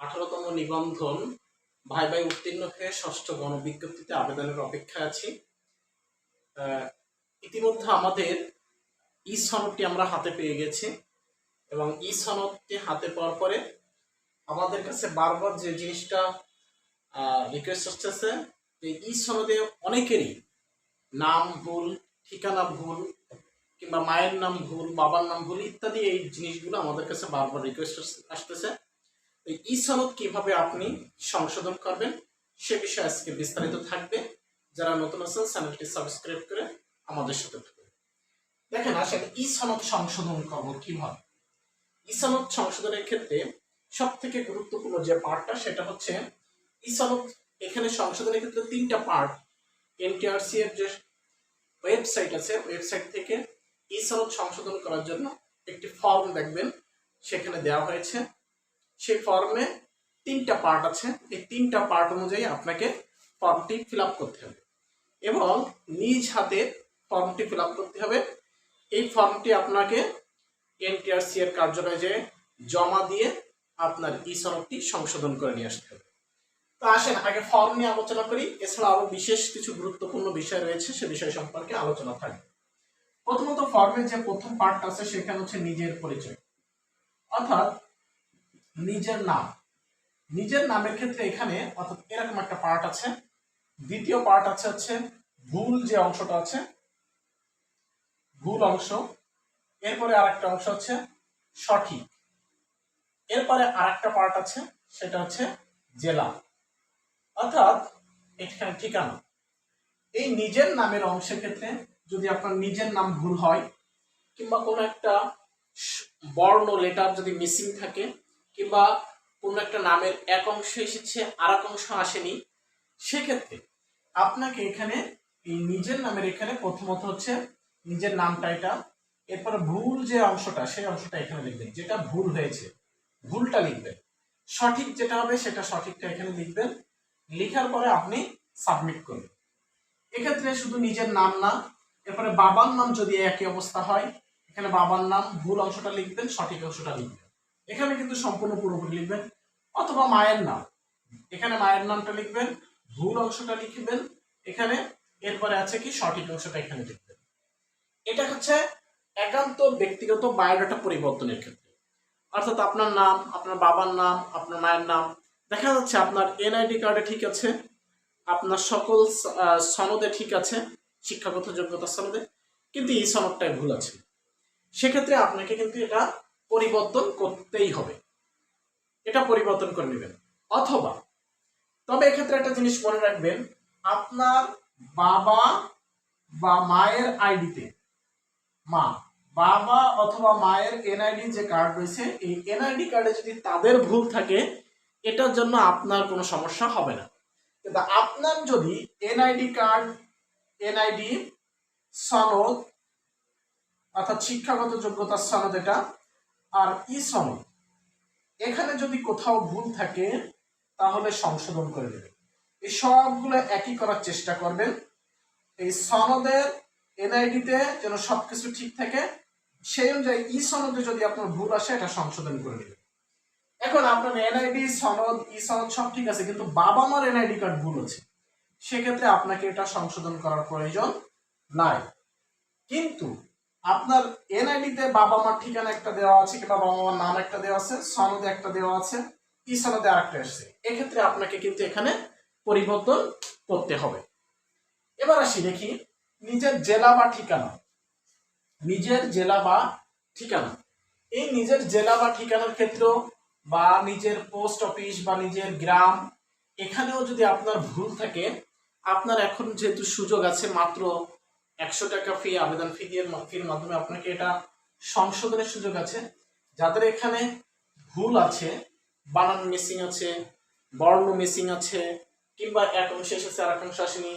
18তম নিবন্ধন ভাইভায় উত্তীর্ণ হয়ে ষষ্ঠ গণবিজ্ঞপ্তিতে আবেদনের অপেক্ষায় আছি। ইতিমধ্যে আমাদের ই সনদটি আমরা হাতে পেয়ে গেছি এবং ই সনদটি হাতে পাওয়ার পরে আমাদের কাছে বারবার যে জিনিসটা রিকোয়েস্ট আসতেছে যে ই সনদে অনেকেরই নাম ভুল, ঠিকানা ভুল, কিংবা মায়ের নাম ভুল, বাবার নাম ভুল ইত্যাদি এই জিনিসগুলো আমাদের কাছে বারবার রিকোয়েস্ট আসতেছে। এই ই সনদ কিভাবে আপনি সংশোধন করবেন সে বিষয়ে আজকে বিস্তারিত থাকবে। যারা নতুন আছেন চ্যানেলটি সাবস্ক্রাইব করে আমাদের সাথে থাকবেন। দেখেন আসলে ই সনদ সংশোধন করবো কিভাবে। ই সনদ সংশোধনের ক্ষেত্রে সব থেকে গুরুত্বপূর্ণ যে পার্টটা সেটা হচ্ছে ই সনদ এখানে সংশোধনের ক্ষেত্রে 3টা পার্ট। এনটিআরসি এর যে ওয়েবসাইট আছে ওয়েবসাইট থেকে ই সনদ সংশোধন করার জন্য একটি ফর্ম দেখবেন সেখানে দেওয়া হয়েছে। সেই ফর্মে 3টা পার্ট আছে। এই 3টা পার্ট অনুযায়ী আপনাকে ফর্মটি ফিল আপ করতে হবে এবং নিজ হাতে ফর্মটি ফিল আপ করতে হবে। এই ফর্মটি আপনাকে এনটিআরসি এর কার্যালয়ে জমা দিয়ে আপনার ই সনদটি সংশোধন করে নিয়ে আসতে হবে। তো আসেন আগে ফর্ম নিয়ে আলোচনা করি, এছাড়া আরো বিশেষ কিছু গুরুত্বপূর্ণ বিষয় রয়েছে সে বিষয় সম্পর্কে আলোচনা থাকবে। প্রথমত ফর্মের যে প্রথম পার্ট আছে সেখানে হচ্ছে নিজের পরিচয়, অর্থাৎ নিজের নাম। নিজের নামের ক্ষেত্রে এখানে অর্থাৎ এরকম একটা পার্ট আছে। দ্বিতীয় পার্ট হচ্ছে ভুল যে অংশটা আছে, ভুল অংশ। এরপরে আরেকটা অংশ হচ্ছে সঠিক। এরপরে আরেকটা পার্ট আছে সেটা হচ্ছে জেলা, অর্থাৎ এখানে ঠিকানা। এই নিজের নামের অংশের ক্ষেত্রে যদি আপনার নিজের নাম ভুল হয় কিংবা কোনো একটা বর্ণ লেটার যদি মিসিং থাকে কিংবা কোনো একটা নামের এক অংশ এসেছে আর এক অংশ আসেনি, সেক্ষেত্রে আপনাকে এখানে এই নিজের নামের এখানে প্রথমত হচ্ছে নিজের নামটা এটা, এরপরে ভুল যে অংশটা সেই অংশটা এখানে লিখবেন, যেটা ভুল হয়েছে ভুলটা লিখবেন, সঠিক যেটা হবে সেটা সঠিকটা এখানে লিখবেন। লেখার পরে আপনি সাবমিট করবেন। এক্ষেত্রে শুধু নিজের নাম না, এরপরে বাবার নাম যদি একই অবস্থা হয় এখানে বাবার নাম ভুল অংশটা লিখবেন, সঠিক অংশটা লিখবেন। এখানে কিন্তু সম্পূর্ণ পুরোপুরি লিখবেন। অথবা মায়ের নাম, এখানে মায়ের নামটা লিখবেন, ভুল অংশটা লিখবেন এখানে, এরপরে আছে কি সঠিক অংশটা এখানে লিখবেন। এটা হচ্ছে একান্ত ব্যক্তিগত বায়োডাটা পরিবর্তনের ক্ষেত্রে, অর্থাৎ আপনার নাম, আপনার বাবার নাম, আপনার মায়ের নাম দেখা যাচ্ছে আপনার এনআইডি কার্ডে ঠিক আছে, আপনার সকল সনদে ঠিক আছে, শিক্ষাগত যোগ্যতা সনদে, কিন্তু এই সনদটাই ভুল আছে। সেক্ষেত্রে আপনাকে কিন্তু এটা পরিবর্তন করতেই হবে, এটা পরিবর্তন করে নেবেন। অথবা তবে এক্ষেত্রে একটা জিনিস মনে রাখবেন, আপনার বাবা বা মায়ের আইডিতে বাবা অথবা মায়ের এনআইডি যে কার্ড রয়েছে এই এনআইডি কার্ডে যদি তাদের ভুল থাকে এটার জন্য আপনার কোনো সমস্যা হবে না। কিন্তু আপনার যদি এনআইডি কার্ড, এনআইডি সনদ অর্থাৎ শিক্ষাগত যোগ্যতার সনদ এটা আর ই সনদ, এখানে যদি কোথাও ভুল থাকে তাহলে সংশোধন করে দেবেন। এই সবগুলো একই করার চেষ্টা করবেন। এই সনদের এনআইডিতে যেন সবকিছু ঠিক থাকে, সেই অনুযায়ী ই সনদে যদি আপনার ভুল আসে এটা সংশোধন করে নেবেন। এখন আপনার এনআইডি সনদ ই সনদ সব ঠিক আছে, কিন্তু বাবা মার এনআইডি কার্ড ভুল আছে, সেক্ষেত্রে আপনাকে এটা সংশোধন করার প্রয়োজন নাই। কিন্তু আপনার এনআইডিতে বাবা মার ঠিকানা একটা দেওয়া আছে কিংবা বাবা মার নাম একটা দেওয়া আছে, সনদে একটা দেওয়া আছে, ই সনদে আরেকটা আসছে, এক্ষেত্রে আপনাকে কিন্তু এখানে পরিবর্তন করতে হবে। এবার আসি দেখি নিজের জেলা বা ঠিকানা। নিজের জেলা বা ঠিকানা, এই নিজের জেলা বা ঠিকানার ক্ষেত্রেও বা নিজের পোস্ট অফিস বা নিজের গ্রাম, এখানেও যদি আপনার ভুল থাকে, আপনার এখন যেহেতু সুযোগ আছে মাত্র 100 টাকা ফি, আবেদন ফির মাধ্যমে আপনাকে এটা সংশোধনের সুযোগ আছে। যাদের এখানে ভুল আছে, বানান মিসিং আছে, বর্ণ মিসিং আছে, কিংবা এক অংশ এসেছে আর এক অংশ আসেনি,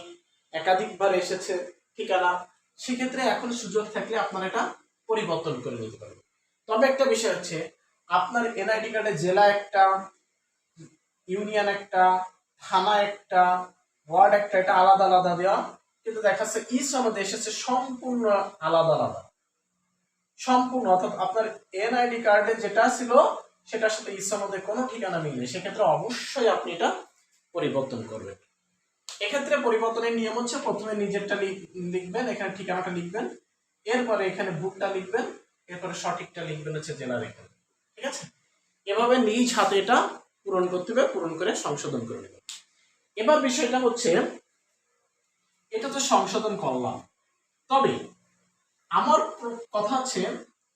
একাধিকবার এসেছে ঠিকানা, সেক্ষেত্রে এখন সুযোগ থাকলে আপনারা এটা পরিবর্তন করে নিতে পারবেন। তবে একটা বিষয় হচ্ছে আপনার এনআইডি কার্ডে জেলা একটা, ইউনিয়ন একটা, থানা একটা, ওয়ার্ড একটা, এটা আলাদা আলাদা দেওয়া, কিন্তু দেখা যাচ্ছে ই সনদে এসেছে সম্পূর্ণ আলাদা আলাদা, সম্পূর্ণ। অর্থাৎ আপনার এনআইডি কার্ডে যেটা ছিল সেটার সাথে ইসনদে কোনো ঠিকানা মিললে সেক্ষেত্রে অবশ্যই আপনি এটা পরিবর্তন করবেন। এক্ষেত্রে পরিবর্তনের নিয়ম হচ্ছে প্রথমে নিজেরটা লিখবেন, এখানে ঠিকানাটা লিখবেন, এরপরে এখানে বুকটা লিখবেন, এরপরে সঠিকটা লিখবেন হচ্ছে জেলার এখানে। ঠিক আছে, এভাবে নিজ হাতে এটা পূরণ করতে হবে, পূরণ করে সংশোধন করে নেবেন। এবার বিষয়টা হচ্ছে এটা তো সংশোধন করলাম, তবে আমার কথা হচ্ছে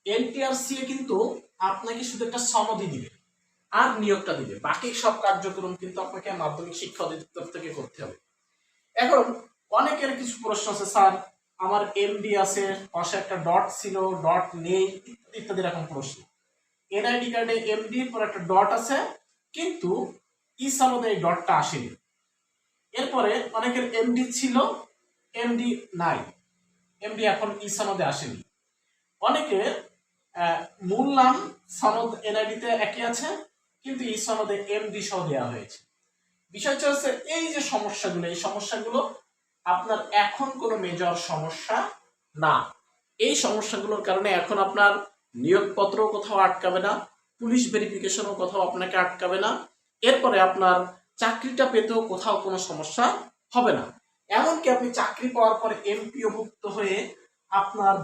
এনটিআরসি কিন্তু আপনাকে শুধু একটা সনদি দিবে আর নিয়োগটা দিবে, বাকি সব কার্যক্রম কিন্তু আপনাকে মাধ্যমিক শিক্ষা অধিদপ্তর থেকে করতে হবে। এখন অনেকের কিছু প্রশ্ন আছে, স্যার আমার এমডি আছে, পাশে একটা ডট ছিল, ডট নেই, ইত্যাদি রকম প্রশ্ন। এনআইডি কার্ডে এমডি পর একটা ডট আছে, কিন্তু সনদে এই ডটটা আসেনি। এরপরে অনেকের এমডি ছিল, এমডি নাই, এমডি এখন সনদে আসেনি। অনেকের মূল নাম সনদ এনআইডিতে একই আছে, কিন্তু সনদে এমডি সহ দেওয়া হয়েছে। বিষয়টা হচ্ছে এই যে সমস্যাগুলো, এই সমস্যাগুলো আপনার এখন কোনো মেজর সমস্যা না। এই সমস্যাগুলোর কারণে এখন আপনার নিয়োগপত্র কোথাও আটকাবে না, পুলিশ ভেরিফিকেশনও কোথাও আপনাকে আটকাবে না, এরপরে আপনার চাকরিটা পেতেও কোথাও কোনো সমস্যা হবে না। এমনকি আপনি চাকরি পাওয়ার পরে এমপিওভুক্ত হয়ে আপনার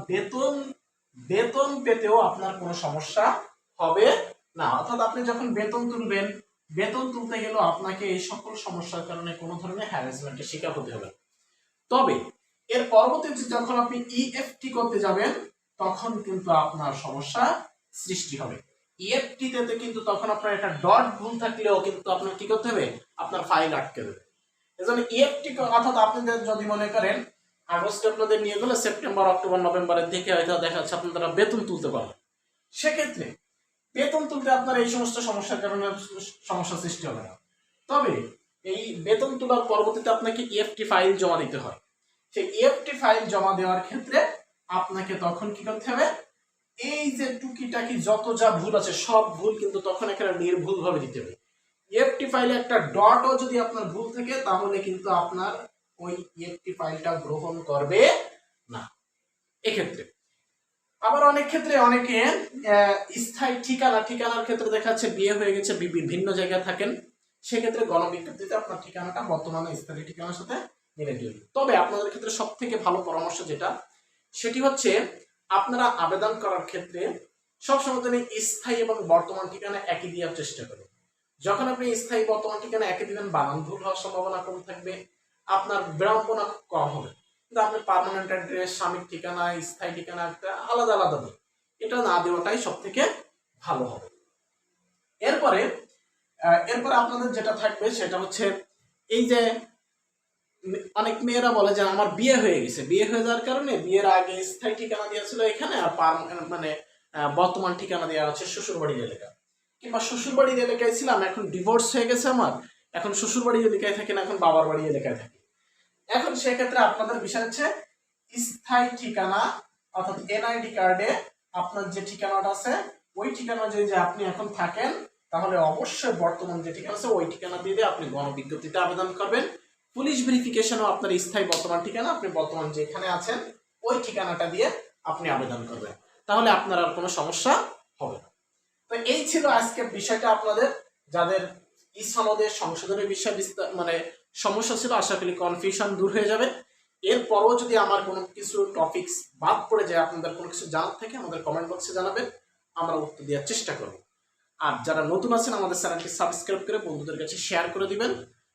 বেতন পেতেও আপনার কোনো সমস্যা হবে না। অর্থাৎ আপনি যখন বেতন তুলবেন, বেতন তুলতে গেলেও আপনাকে এই সকল সমস্যার কারণে কোনো ধরনের হ্যারাসমেন্টের শিকার হতে হবে। তবে এর পরবর্তীতে যখন আপনি ইএফটি করতে যাবেন তখন কিন্তু আপনার সমস্যা সৃষ্টি হবে। ইএফটি তে কিন্তু তখন আপনার একটা ডট ভুল থাকলেও কিন্তু আপনার কি করতে হবে, আপনার ফাইল আটকে দেবে। এজন্য ইএফটি অর্থাৎ আপনাদের যদি মনে করেন আগস্টে আপনাদের নিয়ে গেলে সেপ্টেম্বর অক্টোবর নভেম্বরের দিকে হয়তো দেখা যাচ্ছে আপনারা বেতন তুলতে পারবেন, সেক্ষেত্রে বেতন তুলতে আপনার এই সমস্ত সমস্যার কারণে সমস্যা সৃষ্টি হবে না। তবে এই বেতন তোলার পরবর্তীতে আপনাকে ইএফটি ফাইল জমা দিতে হয়। সেই ইএফটি ফাইল জমা দেওয়ার ক্ষেত্রে আপনাকে তখন কি করতে হবে, এই যে টুকিটাকি যত যা ভুল আছে সব ভুল কিন্তু তখন এখানে নির্ভুল ভাবে দিতে হবে। ইএফটি ফাইলে একটা ডটও যদি আপনার ভুল থাকে তাহলে কিন্তু আপনার ওই ইএফটি ফাইলটা গ্রহণ করবে না। এক্ষেত্রে আবার অনেক ক্ষেত্রে অনেকে স্থায়ী ঠিকানার ক্ষেত্রে দেখা যাচ্ছে বিয়ে হয়ে গেছে, বিভিন্ন জায়গায় থাকেন, সেক্ষেত্রে গণবিজ্ঞপ্তিতে আপনার ঠিকানাটা বর্তমানে স্থায়ী ঠিকানার সাথে মিলে যাবে। তবে আপনাদের ক্ষেত্রে সব থেকে ভালো পরামর্শ যেটা, সেটি হচ্ছে আপনারা আবেদন করার ক্ষেত্রে সবসময় স্থায়ী এবং বর্তমান ঠিকানা একই দেওয়ার চেষ্টা করুন। যখন আপনি স্থায়ী বর্তমান ঠিকানা একই দিবেন, বানান ভুল হওয়ার সম্ভাবনা কম থাকবে, আপনার বিড়ম্বনা কম হবে। কিন্তু আপনি পার্মানেন্ট অ্যাড্রেস, স্বামীর ঠিকানা, স্থায়ী ঠিকানা একটা আলাদা আলাদা দিন, এটা না দেওয়াটাই সব থেকে ভালো হবে। এরপরে আপনাদের যেটা থাকবে সেটা হচ্ছে এই যে অনেক মেয়েরা বলে যে আমার বিয়ে হয়ে গেছে, বিয়ে হয়ে যাওয়ার কারণে বিয়ের আগে স্থায়ী ঠিকানা দিয়েছিল এখানে, আর মানে বর্তমান ঠিকানা দেওয়া হচ্ছে শ্বশুরবাড়ির এলাকা, কিংবা শ্বশুরবাড়ির এলাকায় ছিলাম এখন ডিভোর্স হয়ে গেছে আমার, এখন শ্বশুরবাড়ির এলাকায় থাকি না, এখন বাবার বাড়ি এলাকায় থাকি। এখন সেক্ষেত্রে আপনাদের বিষয় হচ্ছে স্থায়ী ঠিকানা অর্থাৎ এনআইডি কার্ডে আপনার যে ঠিকানাটা আছে ওই ঠিকানা যদি আপনি এখন থাকেন তাহলে অবশ্যই বর্তমান যে ঠিকানা আছে ওই ঠিকানা দিয়ে আপনি গণবিজ্ঞপ্তিতে আবেদন করবেন। পুলিশ ভেরিফিকেশনও আপনার স্থায়ী বর্তমান ঠিকানা, আপনি বর্তমান যেখানে আছেন ওই ঠিকানাটা দিয়ে আপনি আবেদন করবেন, তাহলে আপনার আর কোনো সমস্যা হবে না। তো এই ছিল আজকের বিষয়টা। আপনাদের যাদের সনদের সংশোধনের বিষয় মানে সমস্যা ছিল, আশা করি কনফিউশন দূর হয়ে যাবে। এরপরও যদি আমার কোনো কিছু টপিকস বাদ পড়ে যায়, আপনাদের কোনো কিছু জানার থেকে আমাদের কমেন্ট বক্সে জানাবেন, আমরা উত্তর দেওয়ার চেষ্টা করব। আর যারা নতুন আছেন আমাদের চ্যানেলটি সাবস্ক্রাইব করে বন্ধুদের কাছে শেয়ার করে দিবেন।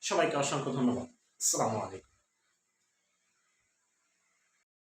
সবাইকে অসংখ্য ধন্যবাদ। আসসালামু আলাইকুম।